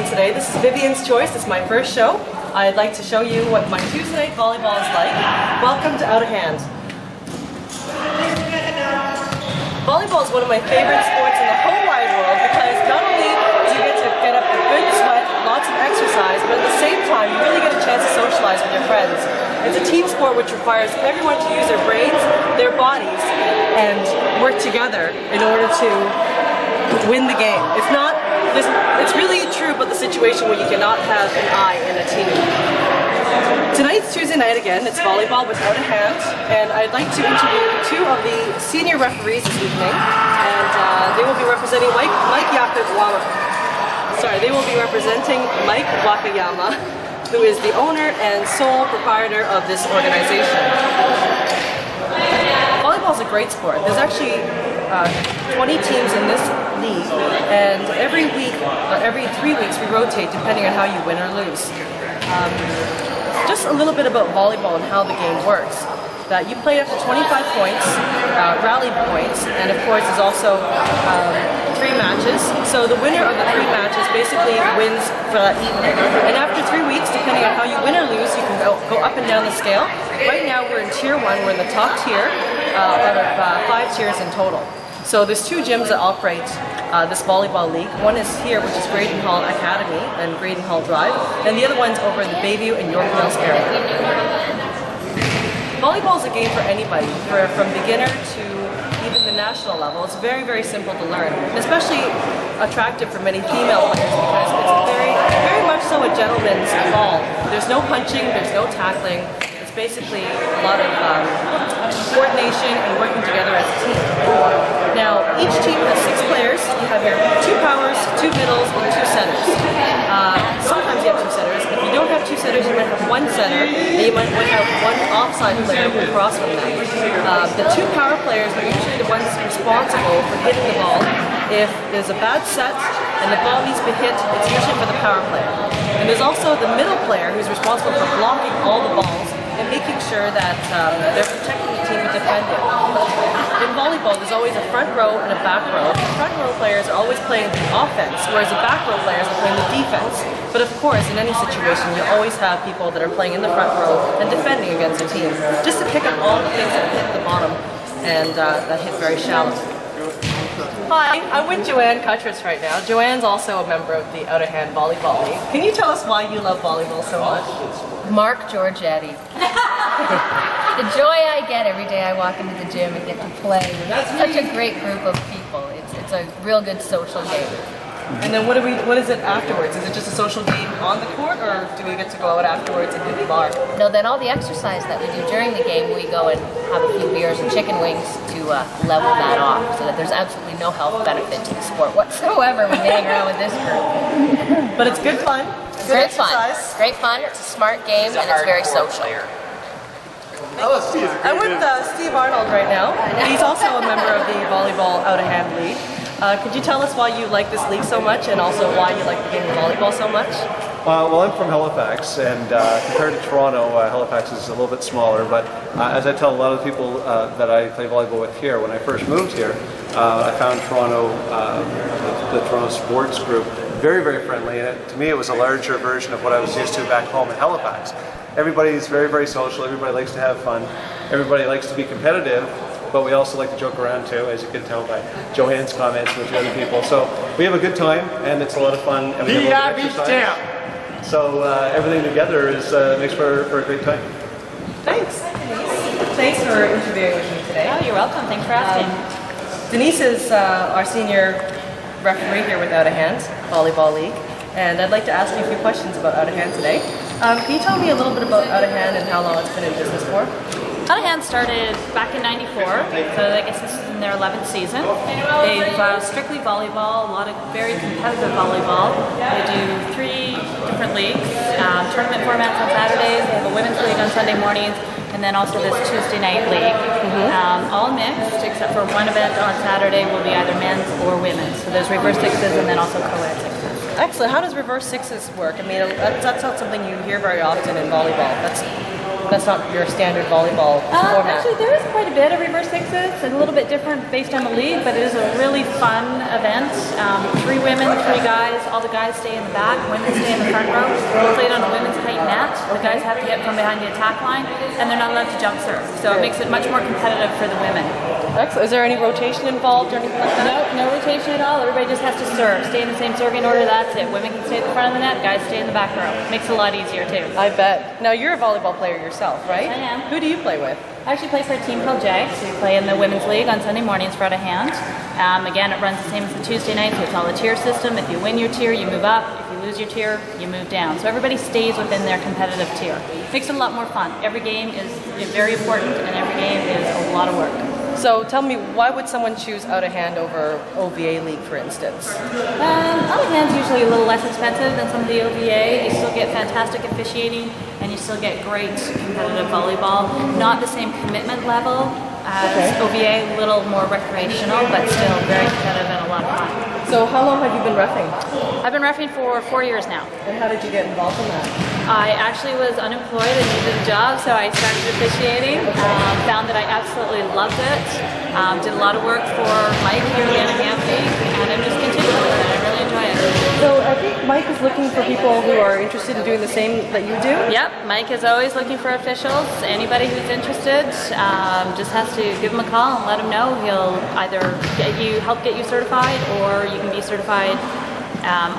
today. This is Vivian's Choice. It's my first show. I'd like to show you what my Tuesday night volleyball is like. Welcome to Out of Hand. Volleyball is one of my favorite sports in the whole wide world because not only do you get to get up a good sweat, lots of exercise, but at the same time you really get a chance to socialize with your friends. It's a team sport which requires everyone to use their brains, their bodies, and work together in order to win the game. It's really true about the situation where you cannot have an I in a team. Tonight's Tuesday night again. It's volleyball with Out of Hand, and I'd like to interview two of the senior referees this evening, and they will be representing Mike Wakayama, who is the owner and sole proprietor of this organization. Volleyball is a great sport. There's actually 20 teams in this league, and every week or every 3 weeks we rotate depending on how you win or lose. Just a little bit about volleyball and how the game works. That you play up to 25 points, rally points, and of course there's also 3 matches. So the winner of the 3 matches basically wins for that evening. And after 3 weeks, depending on how you win or lose, you can go up and down the scale. Right now we're in Tier 1, we're in the top tier out of 5 tiers in total. So there's 2 gyms that operate this volleyball league. One is here, which is Graydon Hall Academy and Graydon Hall Drive, and the other one's over in the Bayview and York Mills area. Volleyball is a game for anybody, from beginner to even the national level. It's very, very simple to learn, and especially attractive for many female players because it's very much so a gentleman's ball. There's no punching, there's no tackling. It's basically a lot of coordination and working together as a team. Now, each team has 6 players. You have your 2 powers, 2 middles, and 2 centers. Sometimes you have 2 setters. If you don't have 2 setters, you might have 1 center, and you might have 1 offside player across from them. The 2 power players are usually the ones responsible for hitting the ball. If there's a bad set and the ball needs to be hit, it's usually for the power player. And there's also the middle player who's responsible for blocking all the balls and making sure that they're protecting the team and defending. In volleyball, there's always a front row and a back row. The front row players are always playing the offense, whereas the back row players are playing the defense. But of course, in any situation, you always have people that are playing in the front row and defending against the team, just to pick up all the things that hit the bottom and that hit very shallow. Hi, I'm with Joanne Cuttress right now. Joanne's also a member of the Out of Hand Volleyball League. Can you tell us why you love volleyball so much? Mark Giorgetti. The joy I get every day I walk into the gym and get to play with such a great group of people. It's a real good social game. And then what is it afterwards? Is it just a social game on the court, or do we get to go out afterwards and hit the bar? No, then all the exercise that we do during the game, we go and have a few beers and chicken wings to level that off, so that there's absolutely no health benefit to the sport whatsoever when you hang around with this group. But it's good fun. It's great fun. Great fun. It's a smart game and it's very social. I'm with Steve Arnold right now. He's also a member of the Volleyball Out of Hand League. Could you tell us why you like this league so much, and also why you like the game of volleyball so much? Well, I'm from Halifax, and compared to Toronto, Halifax is a little bit smaller, but as I tell a lot of people that I play volleyball with here, when I first moved here, I found Toronto, the Toronto sports group, very, very friendly, and to me it was a larger version of what I was used to back home in Halifax. Everybody's very, very social, everybody likes to have fun, everybody likes to be competitive, but we also like to joke around too, as you can tell by Joanne's comments and a few other people. So we have a good time, and it's a lot of fun, and we have a lot of exercise. So everything together makes for a great time. Thanks. Thanks for interviewing with me today. Oh, you're welcome. Thanks for asking. Denise is our senior referee here with Out of Hand Volleyball League, and I'd like to ask you a few questions about Out of Hand today. Can you tell me a little bit about Out of Hand and how long it's been in business for? Out of Hand started back in '94, so I guess this is in their 11th season. They've strictly volleyball, a lot of very competitive volleyball. They do 3 different leagues, tournament formats on Saturdays, they have a women's league on Sunday mornings, and then also this Tuesday night league. All mixed, except for one event on Saturday will be either men's or women's. So there's reverse sixes and then also co-ed sixes. Excellent. How does reverse sixes work? I mean, that's not something you hear very often in volleyball. That's not your standard volleyball format. Actually, there is quite a bit of reverse sixes. It's a little bit different based on the league, but it is a really fun event. 3 women, 3 guys. All the guys stay in the back. Women stay in the front row. We played on a women's height net. The guys have to get from behind the attack line, and they're not allowed to jump serve. So it makes it much more competitive for the women. Excellent. Is there any rotation involved or anything like that? No rotation at all. Everybody just has to serve. Stay in the same serving order. That's it. Women can stay at the front of the net. Guys stay in the back row. Makes it a lot easier too. I bet. Now you're a volleyball player yourself, right? I am. Who do you play with? I actually play for a team called Jags. We play in the Women's League on Sunday mornings for out of hand. Again, it runs the same as the Tuesday night, so it's all a tier system. If you win your tier, you move up. If you lose your tier, you move down. So everybody stays within their competitive tier. Makes it a lot more fun. Every game is very important, and every game is a lot of work. So tell me, why would someone choose out of hand over OVA League, for instance? Out of hand's usually a little less expensive than some of the OVA. You still get fantastic officiating, and you still get great competitive volleyball. Not the same commitment level as OVA, a little more recreational, but still very competitive and a lot of fun. So how long have you been reffing? I've been reffing for 4 years now. And how did you get involved in that? I actually was unemployed and needed a job, so I started officiating. Found that I absolutely loved it. Did a lot of work for Mike here in the Anaheim League, and I'm just continuing with it. I really enjoy it. So I think Mike is looking for people who are interested in doing the same that you do? Yep, Mike is always looking for officials. Anybody who's interested just has to give him a call and let him know. He'll either help get you certified, or you can be certified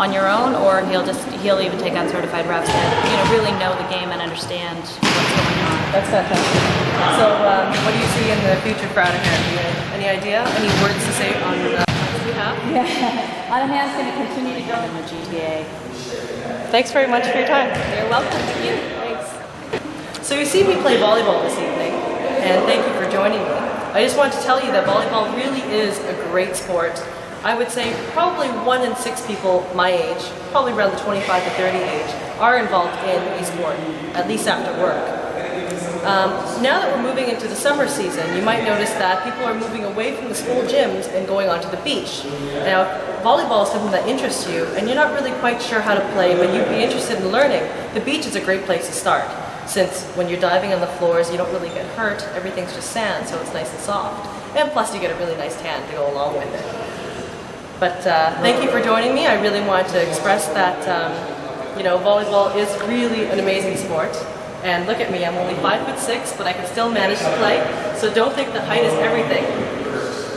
on your own, or he'll even take on certified refs that really know the game and understand what's going on. That's fantastic. So what do you see in the future for out of hand? Any idea? Any words to say on We have? Yeah. Out of hand's going to continue to grow in the GTA. Thanks very much for your time. You're welcome. Thank you. Thanks. So you see me play volleyball this evening, and thank you for joining me. I just want to tell you that volleyball really is a great sport. I would say probably 1 in 6 people my age, probably around the 25 to 30 age, are involved in a sport, at least after work. Now that we're moving into the summer season, you might notice that people are moving away from the school gyms and going onto the beach. Now, volleyball is something that interests you, and you're not really quite sure how to play, but you'd be interested in learning. The beach is a great place to start, since when you're diving on the floors, you don't really get hurt. Everything's just sand, so it's nice and soft. And plus, you get a really nice tan to go along with it. But thank you for joining me. I really want to express that volleyball is really an amazing sport. And look at me, I'm only 5'6", but I can still manage to play. So don't think that height is everything.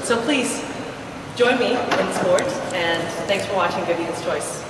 So please join me in the sport, and thanks for watching Vivian's Choice.